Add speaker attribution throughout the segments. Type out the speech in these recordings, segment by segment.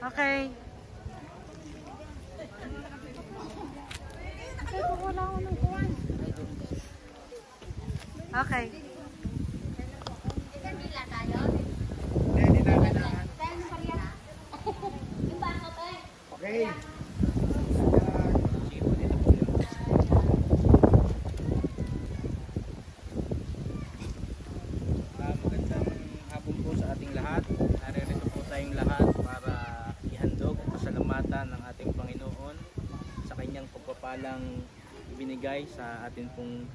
Speaker 1: Okay. Okay.
Speaker 2: Hindi na kailangan. Okay. Magandang hapon po sa ating lahat. Naririto po tayong lahat para ihandog at pasalamatan ng ating Panginoon sa kanyang pagpapalang ibinigay sa atin pong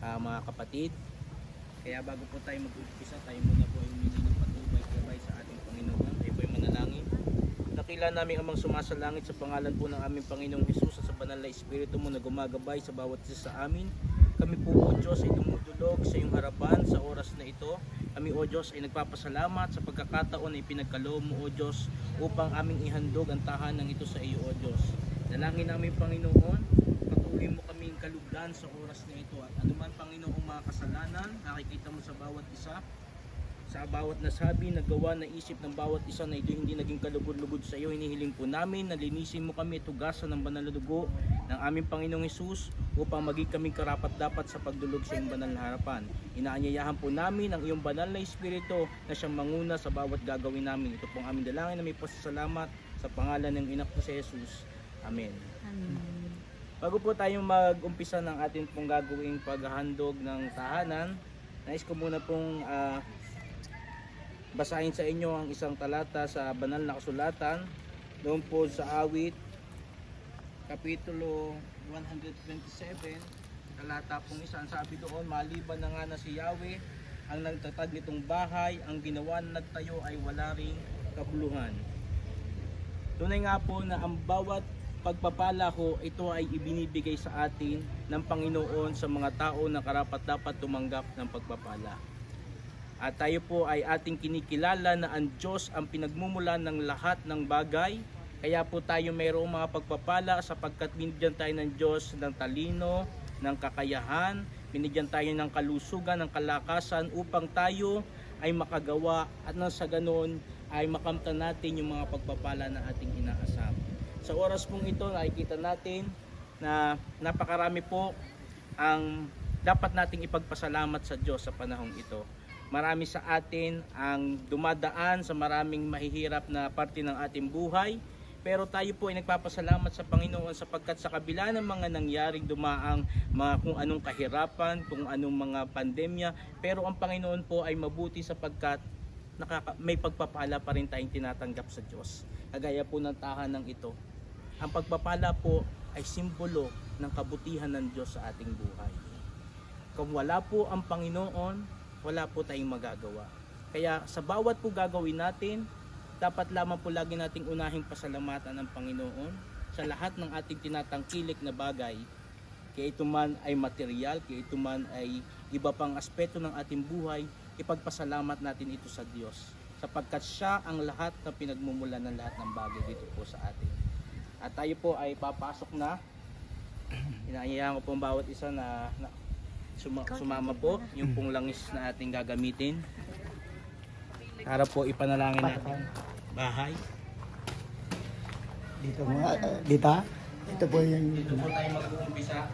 Speaker 2: mga kapatid. Kaya bago po tayo mag-umpisa, tayo muna po ay humingi ng patnubay sa ating Panginoon. Tayo po ay manalangin. Dakila namin amang sumasalangit sa pangalan po ng aming Panginoong Hesus at sa banal na Espiritu mo na gumagabay sa bawat isa sa amin. Kami po, O Diyos, ay dumudulog sa iyong harapan sa oras na ito. Kami, O Diyos, ay nagpapasalamat sa pagkakataon na ipinagkaloob mo, O Diyos, upang aming ihandog ang tahanan ito sa iyo, O Diyos. Dalangin namin, Panginoon, patuloy mo kaming kalugdan sa oras na ito. At anuman, Panginoong mga kasalanan, nakikita mo sa bawat isa, sa bawat nasabi, nagawa, naisip ng bawat isa na ito hindi naging kalugod-lugod sa iyo, hinihiling po namin na linisin mo kami at tugasan ng banal na dugo ng aming Panginoong Hesus upang maging kaming karapat-dapat sa pagdulog sa iyong banal na harapan. Inaanyayahan po namin ang iyong banal na Espiritu na siyang manguna sa bawat gagawin namin. Ito pong aming dalangin na may pasasalamat sa pangalan ng Anak ko si Jesus. Amen.
Speaker 1: Amen.
Speaker 2: Bago po tayong mag-umpisa ng ating pong gagawing paghahandog ng tahanan, nais ko muna pong basahin sa inyo ang isang talata sa banal na kasulatan doon po sa Awit kapitulo 127 talata pong isa. Ang sabi doon, maliban na nga na si Yahweh ang nagtatag nitong bahay, ang ginawa na nagtayo ay wala ring kabuluhan. Tunay nga po na ang bawat pagpapala ho, ito ay ibinibigay sa atin ng Panginoon sa mga tao na karapat-dapat tumanggap ng pagpapala. At tayo po ay ating kinikilala na ang Diyos ang pinagmumulan ng lahat ng bagay. Kaya po tayo mayroong mga pagpapala sapagkat binigyan tayo ng Diyos ng talino, ng kakayahan, binigyan tayo ng kalusugan, ng kalakasan upang tayo ay makagawa at nang sa ganoon ay makamtan natin yung mga pagpapala na ating inaasam. Sa oras pong ito, nakikita natin na napakarami po ang dapat nating ipagpasalamat sa Diyos sa panahong ito. Marami sa atin ang dumadaan sa maraming mahihirap na parte ng ating buhay. Pero tayo po ay nagpapasalamat sa Panginoon sapagkat sa kabila ng mga nangyaring dumaang mga kung anong kahirapan, kung anong mga pandemya, pero ang Panginoon po ay mabuti sapagkat may pagpapala pa rin tayong tinatanggap sa Diyos. Kagaya po ng tahanan ito. Ang pagpapala po ay simbolo ng kabutihan ng Diyos sa ating buhay. Kung wala po ang Panginoon, wala po tayong magagawa. Kaya sa bawat po gagawin natin, dapat lamang po lagi nating unahing pasalamatan ng Panginoon sa lahat ng ating tinatangkilik na bagay. Kaya ito man ay material, kaya ito man ay iba pang aspeto ng ating buhay, ipagpasalamat natin ito sa Diyos. Sapagkat siya ang lahat na pinagmumulan ng lahat ng bagay dito po sa atin. At tayo po ay papasok na. Inaanyayahan ko po ang bawat isa na sumama po yung pong langis na ating gagamitin para po ipanalangin natin bahay.
Speaker 3: Dito mga dito. Ito po yung
Speaker 2: Dito po tayo mag-uumpisa.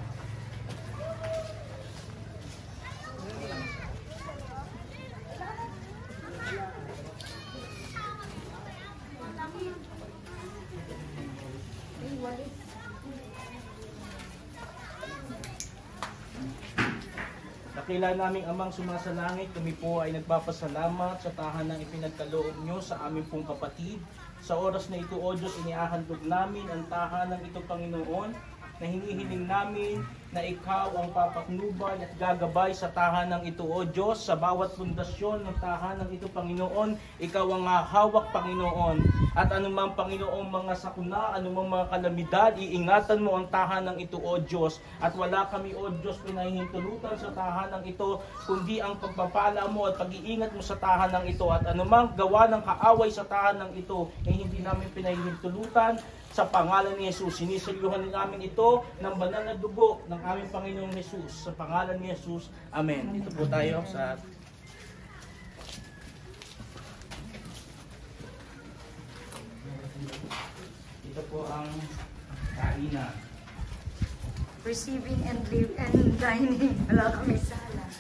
Speaker 2: Dakila naming amang sumasalangit, kami po ay nagpapasalamat sa tahanang ipinagkaloob nyo sa aming pong kapatid. Sa oras na ito, O Diyos, inihahandog namin ang tahanang ito, Panginoon, na hinihiling namin na ikaw ang papaknubay at gagabay sa tahanang ito, O Diyos, sa bawat pundasyon ng tahanang ito, Panginoon. Ikaw ang hawak, Panginoon. At anumang, Panginoon, mga sakuna, anumang mga kalamidad, iingatan mo ang tahanang ito, O Diyos. At wala kami, O Diyos, pinahihintulutan sa tahanang ito, kundi ang pagpapala mo at pag-iingat mo sa tahanang ito. At anumang gawa ng kaaway sa tahanang ito, ay hindi namin pinahihintulutan. Sa pangalan ni Jesus, sinisilyuhan namin ito ng banal na dugo ng aming Panginoong Jesus. Sa pangalan ni Jesus, Amen. Dito po tayo sa Ito po ang kainan.
Speaker 1: Receiving and live and dining. Wala kami sala.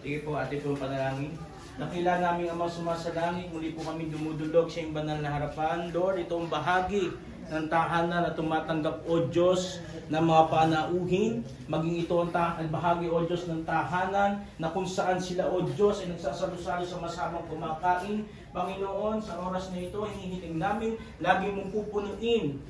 Speaker 2: Sige po, ate po panalangin. Nakilala namin ang mga sumasalangit, muli po kami dumudulog sa iyong banal na harapan. Lord, ito ang bahagi ng tahanan na tumatanggap, O Diyos, ng mga panauhin. Maging ito ang bahagi, O Diyos, ng tahanan na kung saan sila, O Diyos, ay nagsasalo-salo sa masamang kumakain. Panginoon, sa oras na ito, hinihiling namin, lagi mong pupunuin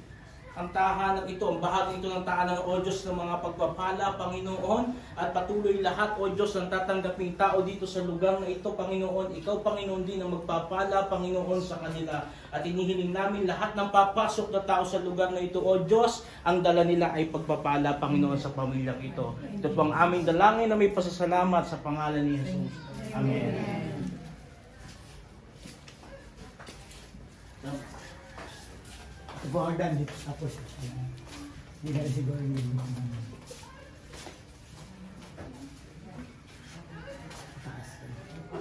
Speaker 2: ang tahanan ito, ang bahagi ito ng tahanan ng O Diyos ng mga pagpapala, Panginoon, at patuloy lahat, O Diyos, ang tatanggaping tao dito sa lugar na ito, Panginoon. Ikaw, Panginoon, din ang magpapala, Panginoon, sa kanila. At inihiling namin lahat ng papasok na tao sa lugar na ito, O Diyos, ang dala nila ay pagpapala, Panginoon, sa pamilyang ito. Ito po ang aming dalangin na may pasasalamat sa pangalan ni Jesus. Amen.
Speaker 3: Ito po ang dan dito sa post. Hindi na rin siguro yung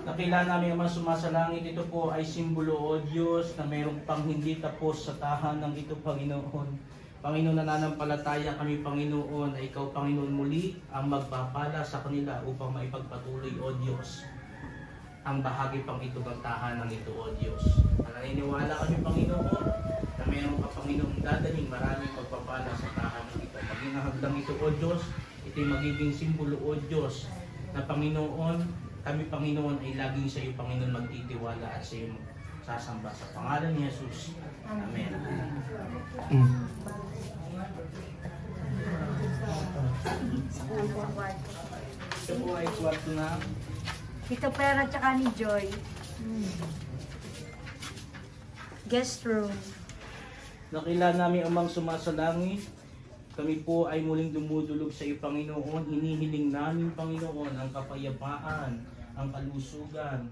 Speaker 2: Nakilala namin ang mga sumasalangit. Ito po ay simbolo, O Diyos, na mayroong pang hindi tapos sa tahanan ito, Panginoon. Panginoon, nananampalataya kami, Panginoon, na Ikaw, Panginoon, muli ang magpapala sa kanila upang maipagpatuloy, O Diyos, ang bahagi pang ito ng tahanan ito, O Diyos. Naniniwala kami, Panginoon, na mayroong ka, Panginoon, dadaling maraming pagpapala sa tahanan ito. Maging hagdang ito, O Diyos, ito'y magiging simbolo, O Diyos, na Panginoon, kami, Panginoon, ay laging sa iyo, Panginoon, magtitiwala at sa iyo sasamba. Sa pangalan ni Jesus. Amen. Ito po ay kwarto na
Speaker 1: Tito Pera tsaka ni Joy. Guest room.
Speaker 2: nakilala namin ang mga sumasalangit. Kami po ay muling dumudulog sa iyo, Panginoon. Hinihiling namin, Panginoon, ang kapayapaan, ang kalusugan,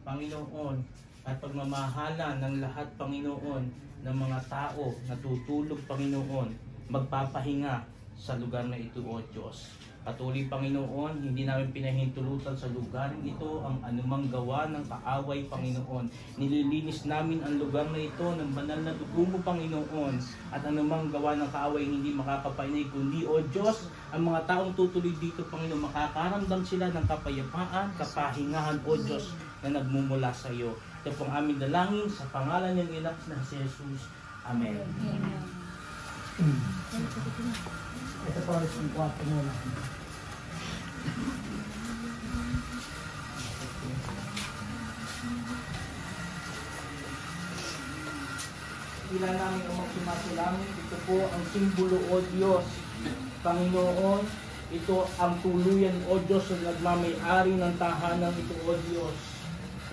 Speaker 2: Panginoon, at pagmamahala ng lahat, Panginoon, ng mga tao na tutulog, Panginoon, magpapahinga sa lugar na ito, O Diyos. Patuloy, Panginoon, hindi namin pinahintulutan sa lugar ito ang anumang gawa ng kaaway, Panginoon. Nililinis namin ang lugar na ito ng banal na dugo mo, Panginoon. At anumang gawa ng kaaway hindi makakapainay, kundi, O Diyos, ang mga taong tutuloy dito, Panginoon, makakaramdam sila ng kapayapaan, kapahingahan, O Diyos, na nagmumula sa iyo. Ito pong aming dalangin sa pangalan ng inak na si Jesus. Amen.
Speaker 3: ito po yung kwarto mo lang.
Speaker 2: Ilan namin ang magsumasalangit. Ito po ang simbolo, O Diyos. Panginoon, ito ang tuluyan, O Diyos, na nagmamay-ari ng tahanan ito, O Diyos.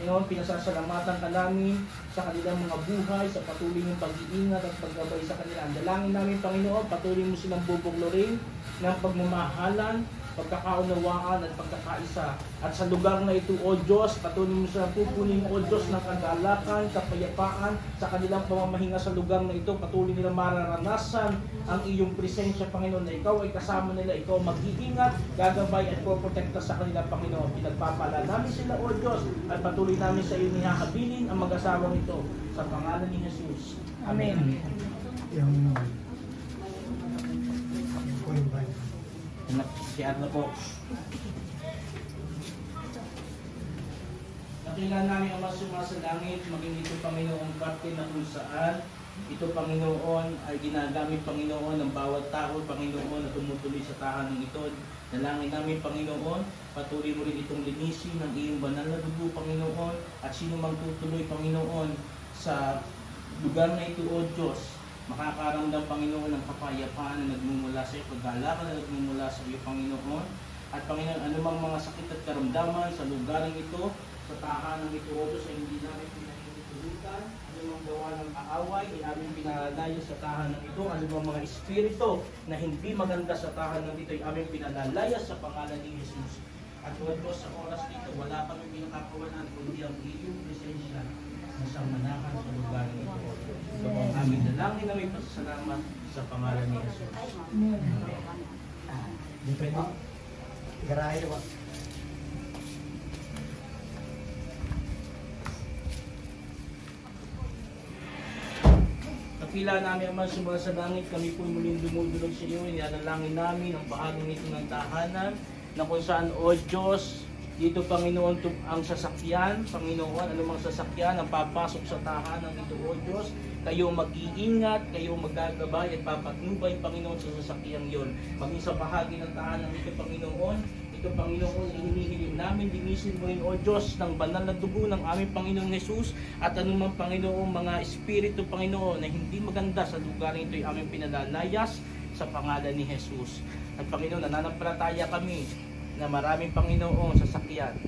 Speaker 2: Ngayon, pinasasalamatan ka namin sa kanilang mga buhay, sa patuloy ng pag-iingat at paggabay sa kanila. Ang dalangin namin, Panginoon, patuloy mo silang bubuglorin ng pagmamahalan, pagkakaunawaan at pagkakaisa. At sa lugar na ito, O Diyos, patuloy mo silang pupunin, O Diyos, ng kagalakan, kapayapaan sa kanilang pamamahinga sa lugar na ito. Patuloy nilang mararanasan ang iyong presensya, Panginoon, na ikaw ay kasama nila, ikaw mag-iingat, gagabay at poprotekta sa kanila, Panginoon. Pinagpapala namin sila, O Diyos, at patuloy namin sa iyo nihahabilin ang mag-asawang ito. Sa pangalan ni Jesus. Amen.
Speaker 3: Yung
Speaker 2: Siya na po. Nakilala namin ang mga sumasalangit, maging ito, Panginoon, parte na kung saan ito, Panginoon, ay ginagamit, Panginoon, ng bawat tao, Panginoon, na tumutuloy sa tahanan ito. Dalangin namin, Panginoon, patuloy mo rin itong linisin ng iyong banal na dugo, Panginoon, at sino mang tutuloy, Panginoon, sa lugar na ito, O Diyos, makakaramdam, Panginoon, ng kapayapaan na nagmumula sa iyo, paggalakan na nagmumula sa iyo, Panginoon. At Panginoon, anumang mga sakit at karamdaman sa lugar ito, sa tahanan ito, O Diyos, ay hindi namin pinahintulutan. Anumang gawa ng kaaway, ay aming pinalalayo sa tahanan ito. Anumang mga espiritu na hindi maganda sa tahanan ito, ay aming pinalalaya sa pangalan ni Jesus. At O Diyos, sa oras dito, wala kami pinakakawalan, kundi ang iyong presensya na sa manahan sa lugar ito. So, ang aming dalangin na may pasasalamat sa pangalan ni Jesus.
Speaker 3: Di pwede. Garahe ba?
Speaker 2: Dakila namin Ama, sumala sa langit, kami po muling dumudulog sa iyo. Inanalangin namin ang bahaging ito ng tahanan na kung saan, O Diyos, dito Panginoon ang sasakyan, Panginoon, anumang sasakyan ang papasok sa tahanan ito, O Diyos, kayo mag-iingat, kayo magagabay at papatnubay, Panginoon, sa sasakyang yon. Maging sa bahagi ng tahanan ito, Panginoon, hinihiling namin, linisin mo rin, O Diyos, ng banal na dugo ng aming Panginoong Jesus at anumang Panginoon, mga espiritu, Panginoon, na hindi maganda sa lugar ito ay aming pinalalayas sa pangalan ni Jesus. At Panginoon, nananampalataya kami na maraming Panginoong sasakyan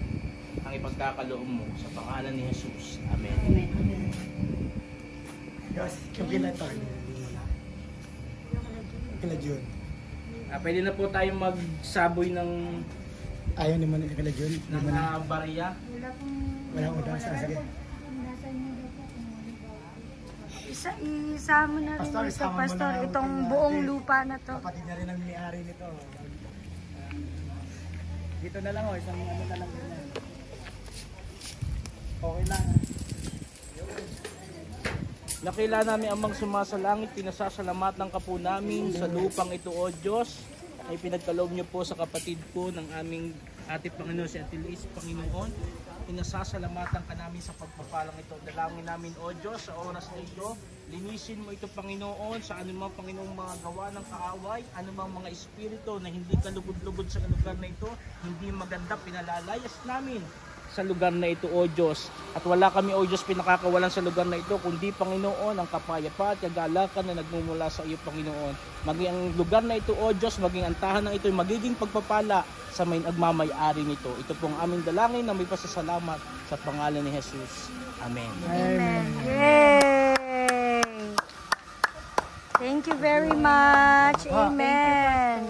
Speaker 2: ang ipagkakaloob mo sa pangalan ni Jesus. Amen.
Speaker 3: Yes, yung kila ito. Kila Jun.
Speaker 2: Pwede na po tayo magsaboy ng
Speaker 3: Ayaw ni man kila Jun.
Speaker 2: barya.
Speaker 1: Wala pong...
Speaker 3: Wala ko daw sa sige.
Speaker 1: Isa mo na rin
Speaker 3: Pastor,
Speaker 1: ito,
Speaker 3: isama mo
Speaker 1: Pastor,
Speaker 3: na
Speaker 1: itong
Speaker 3: natin
Speaker 1: buong
Speaker 3: natin.
Speaker 1: lupa na to.
Speaker 3: Kapatid na rin ang may-ari nito. Dito na lang isang ano na lang din. Okay lang.
Speaker 2: Nakila namin amang sumasalangit, pinasasalamatan ka po namin sa lupang ito, O Diyos, ay pinagkaloob niyo po sa kapatid ko ng aming Ate Panginoon, si Ate Liz, Panginoon. Pinasasalamatan ka namin sa pagpapalang ito. Dalangin namin, O Diyos, sa oras na ito, linisin mo ito, Panginoon, sa anumang Panginoong mga gawa ng kaaway, anumang mga espiritu na hindi kalugod-lugod sa lugar na ito, hindi maganda, pinalalayas namin sa lugar na ito, O Diyos. At wala kami, O Diyos, pinakakawalan sa lugar na ito, kundi, Panginoon, ang kapayapaan at kagalakan na nagmumula sa iyo, Panginoon. Maging ang lugar na ito, O Diyos, maging ang tahanan na ito, magiging pagpapala sa may nagmamay-ari nito. Ito pong aming dalangin na may pasasalamat sa pangalan ni Jesus. Amen.
Speaker 1: Amen. Yay! Thank you very much. Amen.